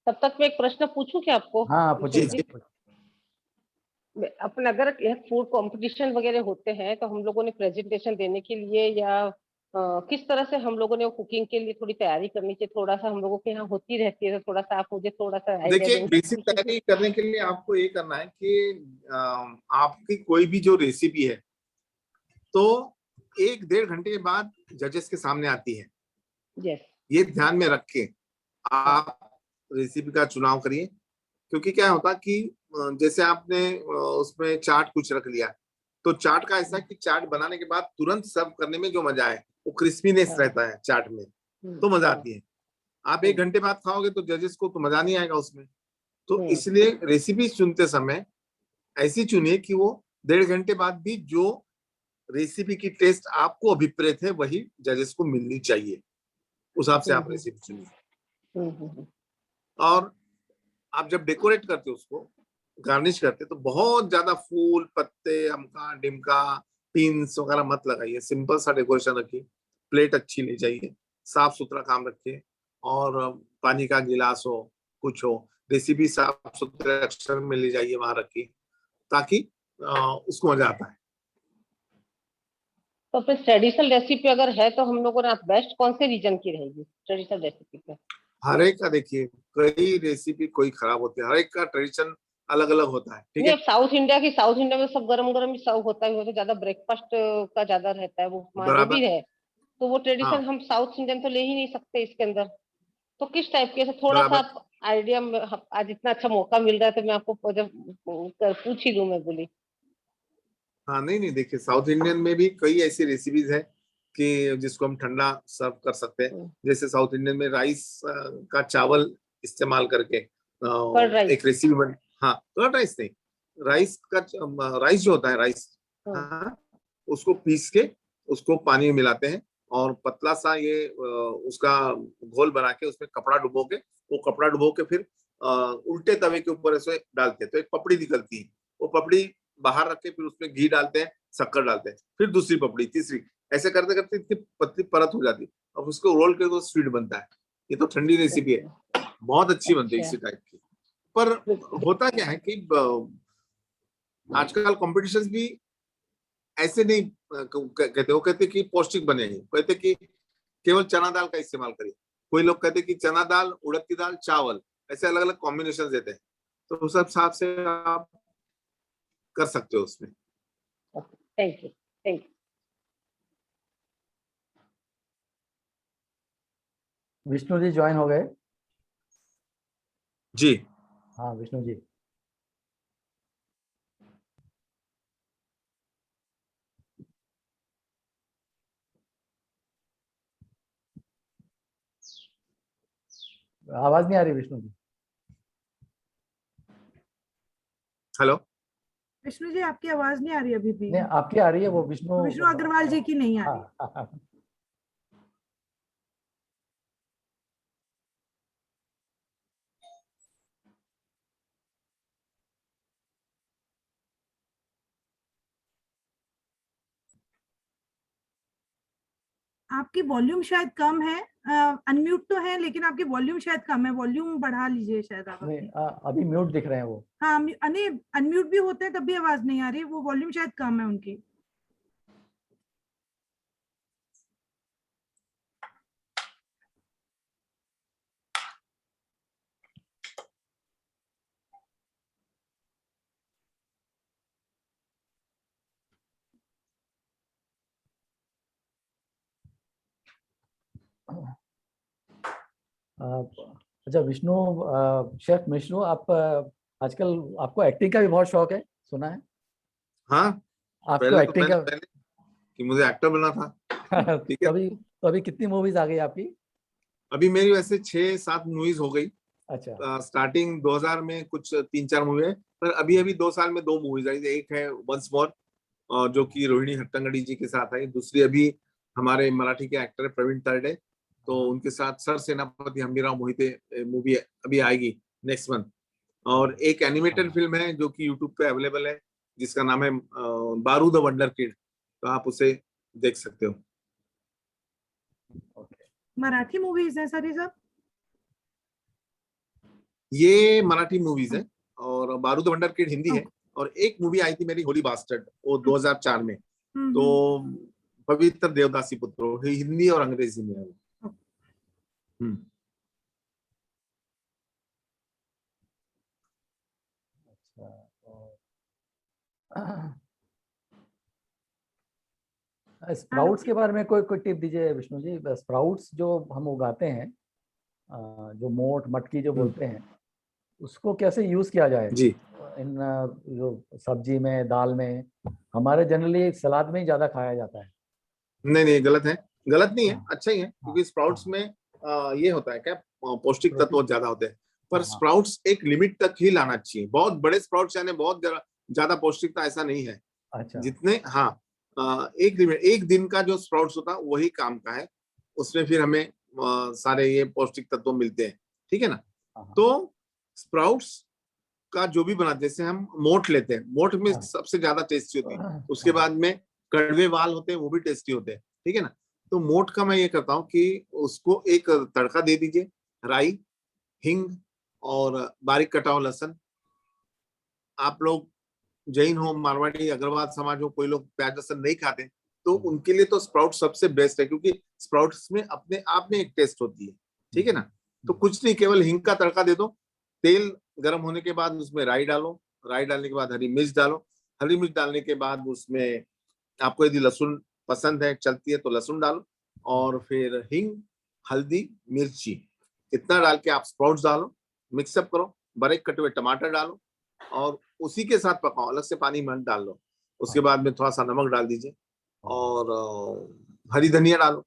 तब तक मैं एक प्रश्न पूछूं क्या आपको? हाँ, जी पूछिए। जी। अपन अगर फूड कंपटीशन वगैरह होते हैं तो हम लोगों ने प्रेजेंटेशन देने के लिए या किस तरह से हम लोगों ने कुकिंग के लिए थोड़ी तैयारी करनी चाहिए, थोड़ा सा हम लोगों के यहाँ होती रहती है, तो थोड़ा सा आप मुझे थोड़ा सा आइडिया देखिए, देंगे? बेसिक तैयारी करने के लिए आपको ये करना है कि आपकी कोई भी जो रेसिपी है तो 1-1.5 घंटे के बाद जजेस के सामने आती है। यस। ये ध्यान में रख के आप रेसिपी का चुनाव करिए, क्योंकि क्या होता कि जैसे आपने उसमें चाट कुछ रख लिया, तो चाट का ऐसा कि चाट बनाने के बाद तुरंत सर्व करने में जो मजा है वो क्रिस्पीनेस रहता है चाट में, तो मजा आती है। आप 1 घंटे बाद खाओगे तो जजेस को तो मजा नहीं आएगा उसमें। तो इसलिए रेसिपी चुनते समय ऐसी चुनिए कि वो 1.5 घंटे बाद भी जो रेसिपी की टेस्ट आपको अभिप्रेत है वही जजेस को मिलनी चाहिए, उस हिसाब से आप रेसिपी चुनिए। और आप जब डेकोरेट करते हो, उसको गार्निश करते तो बहुत ज्यादा फूल पत्ते अमका डिमका पिन्स वगैरह मत लगाइए, सिंपल सा डेकोरेशन रखिए। प्लेट अच्छी ले जाइए, साफ सुथरा काम रखिए, और पानी का गिलास हो, कुछ हो, रेसिपी साफ सुथरे अक्षर में ले जाइए, वहां रखिए, ताकि उसको मजा आता है। तो फिर ट्रेडिशनल रेसिपी अगर है तो हम लोगों ने बेस्ट कौन से रीजन की रहेगी ट्रेडिशनल रेसिपी पे? हर एक का देखिए, कई रेसिपी कोई खराब होती है, हर एक का ट्रेडिशन अलग अलग होता है, ठीक है। साउथ इंडिया में सब गरम गरम ही सर्व होता है, वो तो ज्यादा ब्रेकफास्ट का ज्यादा रहता है, वो जो भी है, तो वो ट्रेडिशन हम साउथ इंडियन तो ले ही नहीं सकते इसके अंदर। तो किस टाइप के, थोड़ा सा आइडिया, आज इतना अच्छा मौका मिल रहा है तो मैं आपको पूछ ही लूं, मैं बोली। हाँ, नहीं देखिए, साउथ इंडियन में भी कई ऐसी रेसिपीज है कि जिसको हम ठंडा सर्व कर सकते हैं। जैसे साउथ इंडियन में राइस का चावल इस्तेमाल करके एक रेसिपी बन, हाँ, कर्ड राइस नहीं, राइस का राइस जो होता है राइस, हाँ, उसको पीस के उसको पानी में मिलाते हैं और पतला सा ये उसका घोल बना के उसमें कपड़ा डुबो के, वो कपड़ा डुबो के फिर उल्टे तवे के ऊपर ऐसे डालते हैं तो एक पपड़ी निकलती है। वो पपड़ी बाहर रख के फिर उसमें घी डालते हैं, शक्कर डालते हैं, फिर दूसरी पपड़ी, तीसरी, ऐसे करते करते इतनी पतली परत हो जाती है। अब उसको रोल करके तो स्वीट बनता है। ये तो ठंडी रेसिपी है, बहुत अच्छी बनती है इसी टाइप की। पर होता क्या है कि आजकल कॉम्पिटिशन्स भी ऐसे नहीं कहते, वो कहते कि पौष्टिक बनेंगे, कहते कि केवल चना दाल का इस्तेमाल करिए। कोई लोग कहते कि चना दाल, उड़द की दाल, चावल, ऐसे अलग अलग कॉम्बिनेशन देते हैं, तो उस हिसाब से आप कर सकते हो उसमें। Thank you. Vishnu ji join हो गए? जी हाँ विष्णु जी। आवाज नहीं आ रही विष्णु जी। हेलो विष्णु जी, आपकी आवाज नहीं आ रही अभी भी। नहीं, आपकी आ रही है, वो विष्णु अग्रवाल जी की नहीं आ रही। आपकी वॉल्यूम शायद कम है, अनम्यूट तो है लेकिन आपकी वॉल्यूम शायद कम है, वॉल्यूम बढ़ा लीजिए शायद आप। नहीं, अभी म्यूट दिख रहे हैं वो। हाँ, अनम्यूट भी होते हैं तब भी आवाज नहीं आ रही, वो वॉल्यूम शायद कम है उनकी। अच्छा विष्णु, शेफ विष्णु, आप आजकल आपको एक्टिंग का भी बहुत शौक है, सुना है? हाँ, आपको पहले एक्टिंग तो पहले कि मुझे एक्टर बनना था। ठीक है, तो अभी कितनी मूवीज आ गई आपकी? अभी मेरी वैसे 6-7 मूवीज हो गई। अच्छा। स्टार्टिंग 2000 में कुछ 3-4 मूवी है, पर अभी 2 साल में 2 मूवीज आई। एक है वंस मोर, जो कि रोहिणी हट्टंगडी जी के साथ आई। दूसरी अभी हमारे मराठी के एक्टर प्रवीण तरडे, तो उनके साथ सर सेनापति हम्बीराव मोहिते मूवी अभी आएगी नेक्स्ट मंथ। और एक एनिमेटेड फिल्म है जो कि यूट्यूब पे अवेलेबल है, जिसका नाम है बारू द वंडर किड, तो आप उसे देख सकते हो। मराठी मूवीज है सर ये सब? ये मराठी मूवीज है और बारू द वंडर किड हिंदी है। और एक मूवी आई थी मेरी होली बास्टर्ड, वो 2004 में। तो पवित्र देवदासी पुत्रों, हिंदी और अंग्रेजी में है वो। स्प्राउट्स के बारे में कोई टिप दीजिए विष्णु जी। स्प्राउट्स जो हम उगाते हैं, जो मोठ मटकी जो बोलते हैं, उसको कैसे यूज किया जाए जी। इन जो सब्जी में, दाल में? हमारे जनरली सलाद में ही ज्यादा खाया जाता है। नहीं, गलत है। गलत नहीं है, अच्छा ही है, क्योंकि स्प्राउट्स में ये होता है क्या, पौष्टिक तत्व ज्यादा होते हैं। पर स्प्राउट्स एक लिमिट तक ही लाना चाहिए। बहुत बड़े स्प्राउट्स यानी बहुत ज्यादा पौष्टिकता ऐसा नहीं है। अच्छा। जितने एक लिमिट, एक दिन का जो स्प्राउट्स होता है वही काम का है, उसमें फिर हमें सारे ये पौष्टिक तत्व मिलते हैं, ठीक है ना। तो स्प्राउट्स का जो भी बनाते हैं, जैसे हम मोठ लेते हैं, मोठ में सबसे ज्यादा टेस्टी होती है, उसके बाद में कड़वे वाल होते हैं, वो भी टेस्टी होते हैं, ठीक है ना। तो मोठ का मैं ये करता हूँ कि उसको एक तड़का दे दीजिए, राई, हिंग और बारीक कटा हुआ लहसुन। आप लोग जैन हो, मारवाड़ी, अग्रवाल समाज हो, कोई लोग प्याज लहसुन नहीं खाते, तो उनके लिए तो स्प्राउट सबसे बेस्ट है, क्योंकि स्प्राउट्स में अपने आप में एक टेस्ट होती है, ठीक है ना। तो कुछ नहीं, केवल हिंग का तड़का दे दो। तेल गर्म होने के बाद उसमें राई डालो, राई डालने के बाद हरी मिर्च डालो, हरी मिर्च डालने के बाद उसमें आपको यदि लहसुन पसंद है, चलती है, तो लहसुन डालो, और फिर हिंग, हल्दी, मिर्ची, इतना डाल के आप स्प्राउट्स डालो, मिक्सअप करो, बारीक कटे हुए टमाटर डालो और उसी के साथ पकाओ, अलग से पानी मत डाल लो। उसके बाद में थोड़ा सा नमक डाल दीजिए और हरी धनिया डालो।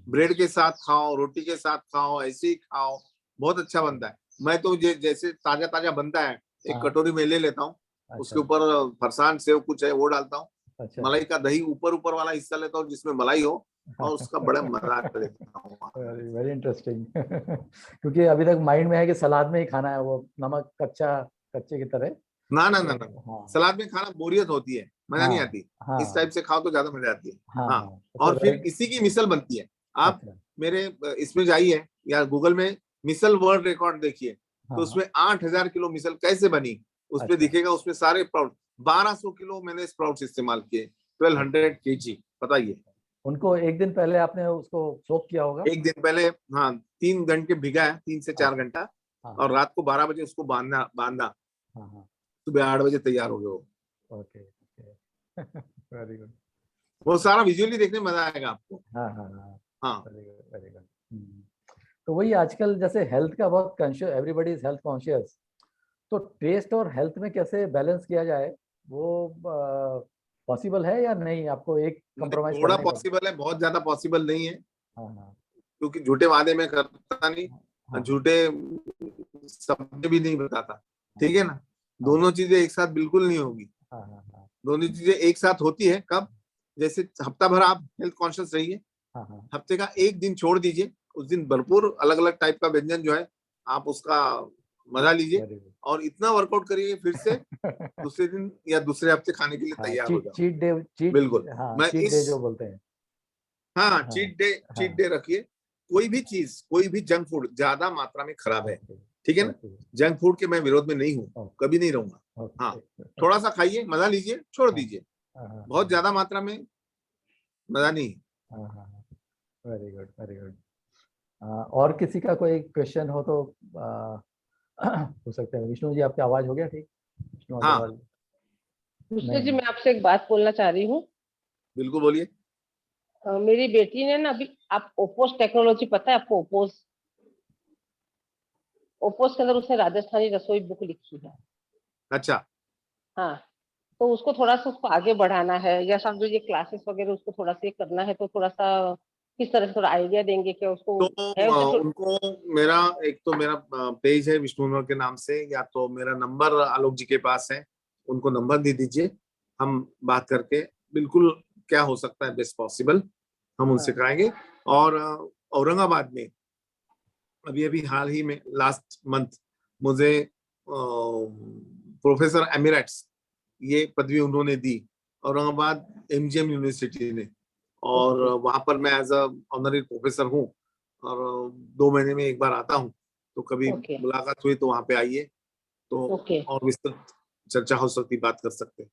ब्रेड के साथ खाओ, रोटी के साथ खाओ, ऐसे ही खाओ, बहुत अच्छा बनता है। मैं तो जैसे ताजा ताजा बनता है, एक कटोरी में ले लेता हूँ, उसके ऊपर फरसान सेव कुछ है वो डालता हूँ, मलाई का दही ऊपर वाला हिस्सा लेता हूँ जिसमें मलाई हो, और उसका बड़ा मजा लेता हूँ। Very interesting. क्योंकि अभी तक माइंड में है कि सलाद में ही खाना है, वो नमक कच्चे की तरह। ना, सलाद में खाना बोरियत होती है, मजा नहीं आती। इस टाइप से खाओ तो ज्यादा मजा आती है। और फिर इसी की मिसल बनती है। आप मेरे इसमें जाइए या गूगल में मिसल वर्ल्ड रिकॉर्ड देखिए, तो उसमें 8000 किलो मिसल कैसे बनी उसमें दिखेगा। उसमें सारे स्प्राउट, 1200 किलो मैंने स्प्राउट्स इस्तेमाल किए, 1200 kg। बताइए, उनको एक दिन पहले आपने उसको सोक किया होगा? एक दिन पहले, 3 घंटे भिगा है, 3 से 4 घंटा, और रात को 12 बजे उसको बांधा, सुबह 8 बजे तैयार हो गए वो। Okay, very good. वो सारा विजुअली देखने में मजा आएगा आपको। हाँ, वेरी गुड। तो वही आजकल जैसे हेल्थ का बहुत conscious, everybody is health conscious, तो टेस्ट और हेल्थ में कैसे बैलेंस किया जाए, वो पॉसिबल है या नहीं? आपको एक कंप्रोमाइज थोड़ा पॉसिबल है, बहुत ज्यादा पॉसिबल नहीं है, क्योंकि झूठे वादे में करता नहीं, झूठे सपने भी नहीं बताता, ठीक है ना। दोनों चीजें एक साथ बिल्कुल नहीं होगी। दोनों चीजें एक साथ होती है कब, जैसे हफ्ता भर आप हेल्थ कॉन्शियस रहिए, हफ्ते का एक दिन छोड़ दीजिए, उस दिन भरपूर अलग अलग टाइप का व्यंजन जो है आप उसका मजा लीजिए, और इतना वर्कआउट करिए, फिर से दूसरे दिन या दूसरे हफ्ते खाने के लिए तैयार हो जाओ। चीट डे, बिल्कुल। मैं चीट डे जो बोलते हैं, चीट डे रखिए। कोई भी चीज, कोई भी जंक फूड ज्यादा मात्रा में खराब है, ठीक है ना। जंक फूड के मैं विरोध में नहीं हूँ, कभी नहीं रहूंगा। थोड़ा सा खाइए, मजा लीजिए, छोड़ दीजिए, बहुत ज्यादा मात्रा में मजा नहीं। Very good, very good. और किसी का कोई क्वेश्चन हो तो हो सकते हैं। विष्णु जी, आपकी आवाज हो गया ठीक? विष्णु जी, मैं आपसे एक बात बोलना चाह रही हूँ। बिल्कुल बोलिए। मेरी बेटी ने ना अभी, आप ओपोस टेक्नोलॉजी पता है आपको? ओपोस के अंदर उसने राजस्थानी रसोई बुक लिखी है। अच्छा। हाँ, तो उसको थोड़ा सा उसको आगे बढ़ाना है, या समझो ये क्लासेस वगैरह उसको थोड़ा सा करना है, तो थोड़ा सा किस तरह से थोड़ा आइडिया देंगे क्या उसको? तो उनको मेरा पेज है विष्णु के नाम से, या तो मेरा नंबर आलोक जी के पास है, उनको नंबर दे दीजिए, हम बात करके बिल्कुल क्या हो सकता है बेस्ट पॉसिबल हम उनसे कराएंगे। और औरंगाबाद में अभी हाल ही में लास्ट मंथ मुझे प्रोफेसर एमिरेट्स ये पदवी उन्होंने दी, औरंगाबाद MGM यूनिवर्सिटी ने, और वहां पर मैं एज अ ऑनररी प्रोफेसर हूँ, और 2 महीने में एक बार आता हूँ, तो कभी मुलाकात हुई तो वहां पे आइए, तो और विस्तृत चर्चा हो सकती, बात कर सकते।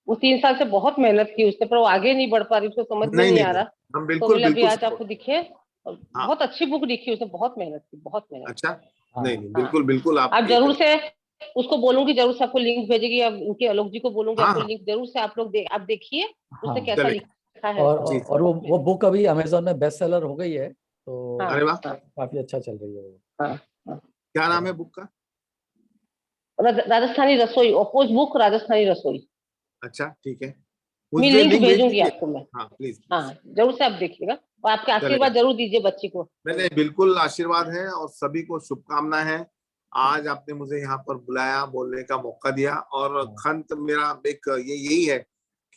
वो 3 साल से बहुत मेहनत की उसने, पर वो आगे नहीं बढ़ पा रही, उसको समझ में नहीं आ रहा। हम तो बिल्कुल मैंने अभी बिल्कुल आज आपको दिखे, हाँ। बहुत अच्छी बुक लिखी उसने, बहुत मेहनत की, बहुत मेहनत। अच्छा, हाँ। नहीं बिल्कुल बिल्कुल आप ये जरूर करें। से उसको बोलूंगी, जरूर से आपको लिंक भेजेगी, अब उनके आलोक जी को बोलूंगी हाँ आपको हाँ लिंक जरूर से आप लोग आप देखिए उसने हाँ, कैसा चलेगा। लिखा है। और और वो बुक अभी अमेजोन में बेस्ट सेलर हो गई है, तो हाँ, अरे वाह, हाँ, काफी अच्छा चल रही है वो। हाँ, हाँ। क्या नाम है बुक का? राजस्थानी रसोई, ओपोज बुक राजस्थानी रसोई। अच्छा ठीक है, मैं मुझे लिंक लिंक भेज भेजूंगी दीजिए। आपको मैं। हाँ प्लीज। हाँ, जरूर से आप देखिएगा और आपके चलेगा, आशीर्वाद जरूर दीजिए बच्ची को। मैंने बिल्कुल आशीर्वाद है और सभी को शुभकामना है। आज आपने मुझे यहाँ पर बुलाया, बोलने का मौका दिया, और खंत मेरा एक ये यही है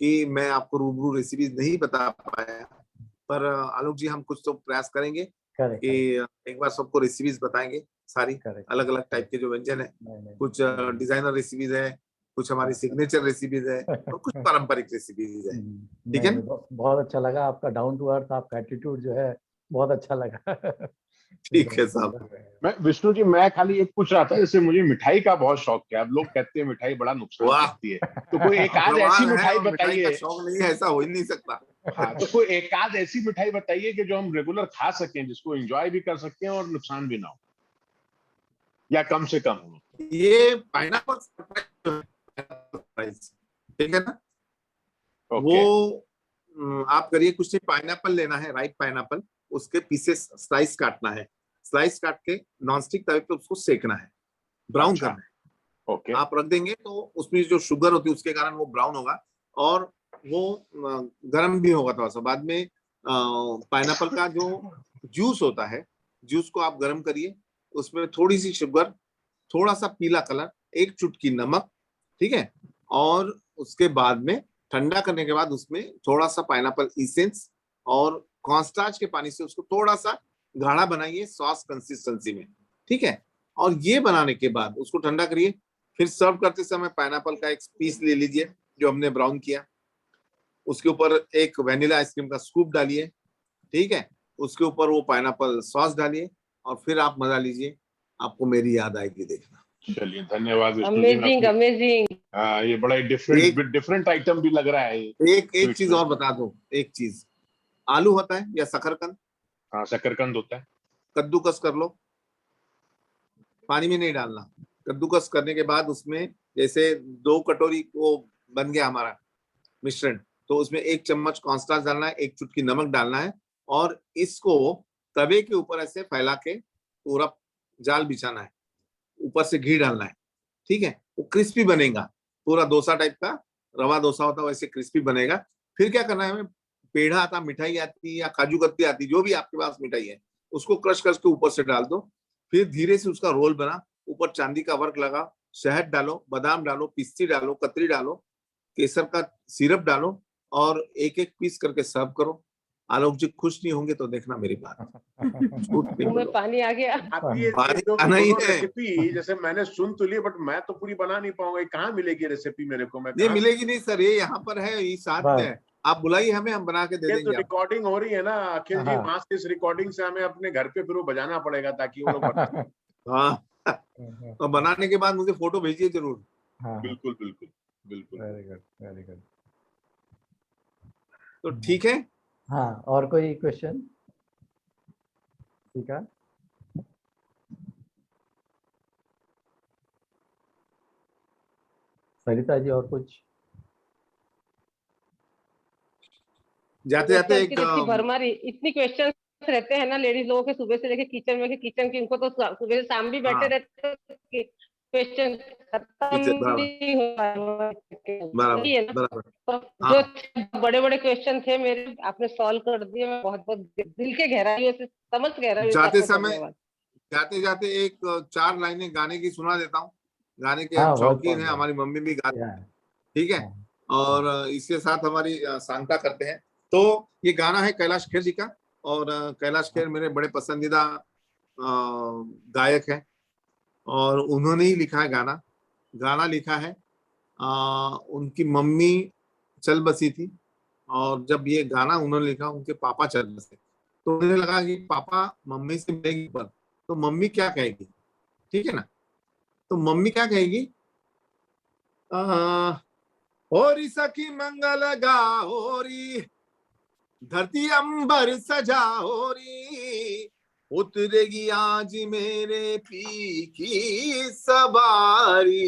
कि मैं आपको रूबरू रेसिपी नहीं बता पाया, पर आलोक जी हम कुछ तो प्रयास करेंगे करेक्ट, कि एक बार सबको रेसिपीज बताएंगे, सारी करेक्ट। अलग अलग टाइप के जो व्यंजन है, नहीं, कुछ डिजाइनर रेसिपीज है, कुछ हमारी सिग्नेचर रेसिपीज है, और कुछ पारंपरिक रेसिपीज है। ठीक है नहीं, बहुत अच्छा लगा आपका डाउन टू अर्थ, आपका एटीट्यूड जो है बहुत अच्छा लगा। ठीक है साहब। मैं विष्णु जी, मैं खाली एक पूछ रहा था, जैसे मुझे मिठाई का बहुत शौक है, अब लोग कहते हैं मिठाई बड़ा नुकसान वाह, करती है, तो कोई एक आध ऐसी अग्रवाल है मिठाई और मिठाई का बताइए। शौक नहीं है, ऐसा हो ही नहीं सकता। हाँ, तो कोई एक आध ऐसी मिठाई बताइए कि जो हम रेगुलर खा सकें, जिसको एंजॉय भी कर सकते हैं और नुकसान भी ना हो, या कम से कम हो। ये पाइनएप्पल सरप्राइज, ठीक है ना? वो आप करिए कुछ नहीं, पाइनएप्पल लेना है, राइट पाइनएप्पल, उसके पीसेस स्लाइस काटना है, स्लाइस काट के नॉनस्टिक तवे पे उसको सेकना है, ब्राउन अच्छा, करना है। ओके, आप रख देंगे तो उसमें जो शुगर होती है उसके कारण वो ब्राउन होगा, और वो गर्म भी होगा थोड़ा सा। बाद में पाइनएप्पल का जो जूस होता है, जूस को आप गर्म करिए, उसमें थोड़ी सी शुगर, थोड़ा सा पीला कलर, एक चुटकी नमक, ठीक है, और उसके बाद में ठंडा करने के बाद उसमें थोड़ा सा पाइनएप्पल इसेंस और कॉर्नस्टार्च के पानी से उसको थोड़ा सा गाढ़ा बनाइए सॉस कंसिस्टेंसी में, ठीक है। और ये बनाने के बाद उसको ठंडा करिए, फिर सर्व करते समय पाइनएप्पल का एक पीस ले लीजिए जो हमने ब्राउन किया, उसके ऊपर एक वेनिला आइसक्रीम का स्कूप डालिए, ठीक है, उसके ऊपर वो पाइनएप्पल सॉस डालिए, और फिर आप मजा लीजिए, आपको मेरी याद आएगी, देखना। चलिए धन्यवाद विष्णु जी। Amazing, amazing. हाँ, ये बड़ा डिफरेंट आइटम भी लग रहा है। एक चीज और बता दो, एक चीज, आलू होता है या शकरकंद? हाँ, शकरकंद होता है। कद्दूकस कर लो, पानी में नहीं डालना। कद्दूकस करने के बाद उसमें जैसे 2 कटोरी वो बन गया हमारा मिश्रण, तो उसमें 1 चम्मच कॉर्नस्टार्च डालना है, 1 चुटकी नमक डालना है, और इसको तवे के ऊपर ऐसे फैला के पूरा जाल बिछाना है, ऊपर से घी डालना है, ठीक है। वो क्रिस्पी बनेगा, पूरा डोसा टाइप का, रवा डोसा होता है वैसे क्रिस्पी बनेगा। फिर क्या करना है, हमें पेढ़ा आता, मिठाई आती या काजू कतली आती, जो भी आपके पास मिठाई है, उसको क्रश करके ऊपर से डाल दो, फिर धीरे से उसका रोल बना, ऊपर चांदी का वर्क लगा, शहद डालो, बादाम डालो, पिस्ती डालो, कतरी डालो, केसर का सिरप डालो, और एक एक पीस करके सर्व करो। आलोक जी खुश नहीं होंगे तो देखना मेरी बात, झूठ नहीं मुंह में बोलो। पानी आ गया। आप ये आना ही है। रेसिपी जैसे मैंने सुन तो ली, बट मैं तो पूरी बना नहीं पाऊंगा, कहाँ मिलेगी रेसिपी मेरे को? मैं ये मिलेगी नहीं सर, ये यहाँ पर है, ये साथ में है, आप बुलाइए हमें, हम बना के दे ये देंगे तो आपको। रिकॉर्डिंग हो रही है ना अखिल जी, वहां से इस रिकॉर्डिंग से हमें अपने घर पे फिर वो बजाना पड़ेगा ताकि वो लोग बना सकें। हाँ, तो बनाने के बाद मुझे फोटो भेजिए जरूर। बिल्कुल बिल्कुल बिल्कुल। Very good, very good. तो ठीक है। हाँ, और कोई क्वेश्चन? ठीक है, सरिता जी, और कुछ? जाते जाते एक भरमार इतनी क्वेश्चन रहते हैं ना लेडीज लोगों के, सुबह से लेके किचन में, किचन की उनको तो सुबह से शाम भी बैठे रहते हैं, क्वेश्चन खत्म नहीं बराबर। तो जो बड़े बड़े क्वेश्चन थे मेरे, आपने सॉल्व कर दिए, मैं बहुत बहुत दिल के गहराइयों से, समझ गहराइयों से आपको धन्यवाद। जाते जाते एक 4 लाइनें गाने की सुना देता हूँ। गाने के हम हाँ, शौकीन हैं, हमारी मम्मी भी गाती है, ठीक है, और इसके साथ हमारी सांगता करते हैं। तो ये गाना है कैलाश खेर जी का, और कैलाश खेर मेरे बड़े पसंदीदा गायक हैं, और उन्होंने ही लिखा है गाना। गाना लिखा है उनकी मम्मी चल बसी थी, और जब ये गाना उन्होंने लिखा उनके पापा चल बसे, तो उन्हें लगा कि पापा मम्मी से मिलेंगे पर, तो मम्मी क्या कहेगी, ठीक है ना, तो मम्मी क्या कहेगी, होरी सखी मंगल गा होरी, धरती अंबर सजा होरी, उतरेगी आज मेरे पी की सवारी।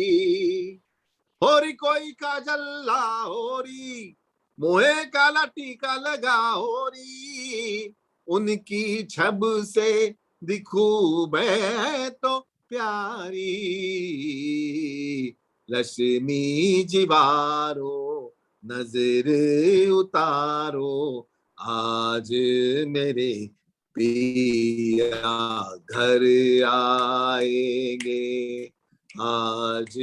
होरी कोई काजल्ला होरी, मोहे काला टीका लगा होरी, उनकी छब से दिखूं मैं तो प्यारी। रश्मि जीवारो नजर उतारो, आज मेरे पिया घर आएंगे, आज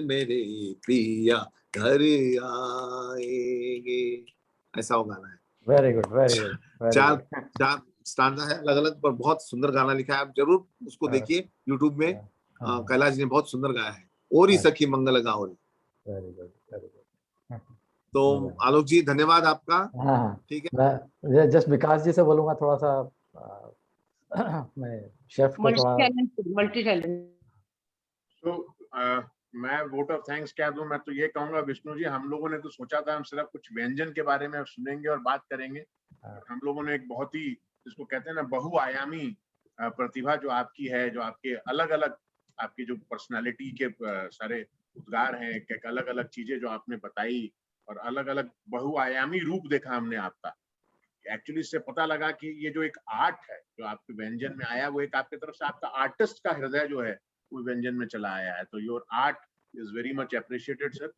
मेरे पिया घर आएंगे। ऐसा वो गाना है। Very good, very good. चार स्टांजा है अलग अलग, पर बहुत सुंदर गाना लिखा है। आप जरूर उसको देखिए यूट्यूब में। कैलाश जी ने बहुत सुंदर गाया है। और ही सखी मंगल गाओरी। Very good, very good. तो आलोक जी धन्यवाद आपका। हाँ, ठीक है, मैं जस्ट विकास जी से बोलूंगा थोड़ा सा, मैं शेफ को थोड़ा मल्टी टैलेंट। तो मैं वोट ऑफ थैंक्स क्या दूं। मैं तो ये कहूंगा विष्णु जी, हम लोगों ने तो सोचा था हम सिर्फ कुछ व्यंजन के बारे में सुनेंगे और बात करेंगे। हम लोगों ने एक बहुत ही, जिसको कहते हैं ना, बहुआयामी प्रतिभा जो आपकी है, जो आपके अलग अलग आपकी जो पर्सनालिटी के सारे उद्गार हैं, एक अलग अलग चीजें जो आपने बताई, और अलग अलग बहुआयामी रूप देखा हमने आपका। एक्चुअली इससे पता लगा कि ये जो एक आर्ट है जो आपके व्यंजन में आया, वो एक आपकी तरफ से आपका आर्टिस्ट का हृदय जो है वो व्यंजन में चला आया है। तो your art is very much appreciated sir,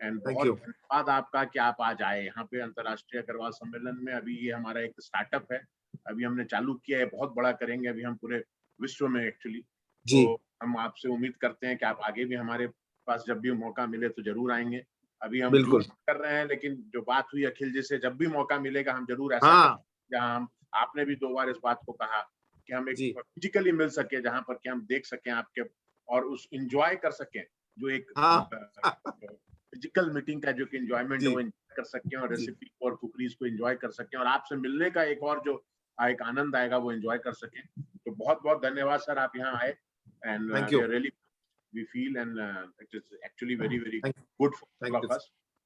and बहुत धन्यवाद आपका कि आप आज आए यहाँ पे अंतर्राष्ट्रीय अग्रवाल सम्मेलन में। अभी ये हमारा एक स्टार्टअप है, अभी हमने चालू किया है, बहुत बड़ा करेंगे अभी हम पूरे विश्व में एक्चुअली। तो हम आपसे उम्मीद करते हैं कि आप आगे भी हमारे पास जब भी मौका मिले तो जरूर आएंगे। अभी हम जूम कर रहे हैं, लेकिन जो बात हुई अखिल जी से, जब भी मौका मिलेगा हम जरूर ऐसा जहाँ हम, आपने भी 2 बार इस बात को कहा कि हम एक फिजिकली मिल सके, जहाँ पर कि हम देख सकें आपके और उस एंजॉय कर सकें जो एक फिजिकल मीटिंग का जो कि एंजॉयमेंट है वो एंजॉय कर सकें, और रेसिपी और कुकरीज को एंजॉय कर सकें, और आपसे मिलने का एक और जो एक आनंद आएगा वो एंजॉय कर सकें। तो बहुत बहुत धन्यवाद सर, आप यहाँ आए, and really we feel and it is actually very good for all of us.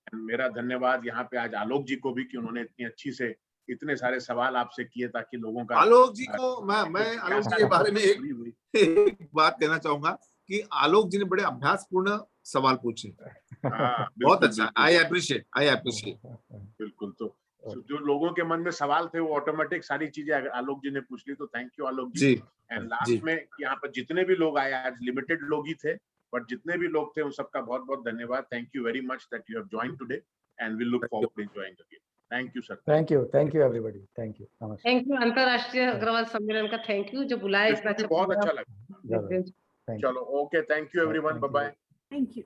And मेरा धन्यवाद यहाँ पे आज आलोक जी को भी कि उन्होंने इतनी अच्छी से इतने सारे सवाल आपसे किए ताकि लोगों का। आलोक जी को मैं आलोक जी के बारे में एक बात कहना चाहूंगा कि आलोक जी ने बड़े अभ्यासपूर्ण सवाल पूछे। बहुत अच्छा, आई अप्रिशिएट। बिल्कुल। तो जो लोगों के मन में सवाल थे वो ऑटोमेटिक सारी चीजें आलोक जी ने पूछ ली, तो thank you Alok ji. And last में यहाँ पर जितने भी लोग आए, आज लिमिटेड लोग ही थे, बट जितने भी लोग थे उन सबका बहुत बहुत धन्यवाद। Thank you very much that you have joined today, and we look forward to enjoying again. Thank you sir. Thank you everybody. Thank you, नमस्कार। थैंक यू अंतरराष्ट्रीय अग्रवाल सम्मेलन का, थैंक यू जो बुलाया, इतना अच्छा, बहुत अच्छा लगा। चलो okay, thank you everyone, bye bye. Thank you.